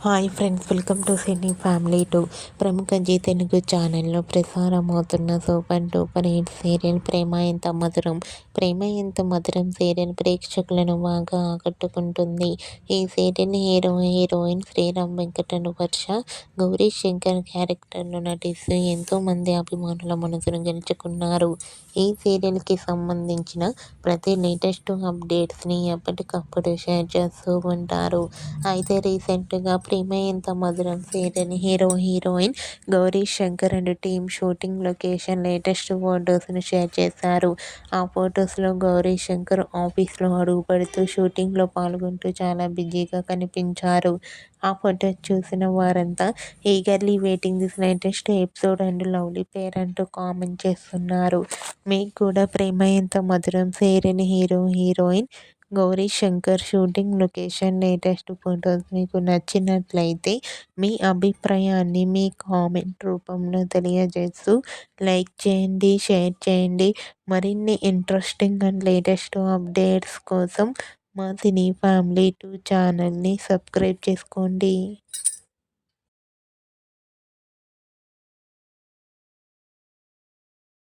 Hi friends, welcome to cine family two. ప్రముఖ G Telugu ఛానల్లో ప్రసారమవుతున్న super hit serial ప్రేమ ఎంత మధురం. ప్రేమ Entha Madhuram serial ప్రేక్షకులను బాగా ఆకట్టుకుంటుంది. ఈ సీరియల్ హీరోయిన్ శ్రీరామ్ వెంకటను వర్ష, గౌరీ శంకర్ క్యారెక్టర్లో నటిస్తూ ఎంతోమంది అభిమానుల మనసును గెలుచుకున్నారు. ఈ సీరియల్కి సంబంధించిన ప్రతి లేటెస్ట్ అప్డేట్స్ని ఎప్పటికప్పుడు షేర్ చేస్తూ ఉంటారు. అయితే రీసెంట్గా Prema Entha Madhuram serial heroine Gowri Shankar and team shooting location latest ఫొటోస్ను షేర్ చేశారు. ఆ ఫొటోస్లో గౌరీ శంకర్ ఆఫీస్లో అడుగుపెడుతూ షూటింగ్లో పాల్గొంటూ చాలా బిజీగా కనిపించారు. ఆ ఫొటోస్ చూసిన వారంతా eagerly waiting this latest episode and lovely పేర్ అంటూ కామెంట్ చేస్తున్నారు. మీకు కూడా ప్రేమ Entha Madhuram serial heroine Gowri Shankar shooting location latest photos మీకు నచ్చినట్లయితే మీ అభిప్రాయాన్ని మీ కామెంట్ రూపంలో తెలియజేస్తూ లైక్ చేయండి, షేర్ చేయండి. మరిన్ని ఇంట్రెస్టింగ్ అండ్ లేటెస్ట్ అప్డేట్స్ కోసం మా సినీ ఫ్యామిలీ 2 ఛానల్ని సబ్స్క్రైబ్ చేసుకోండి.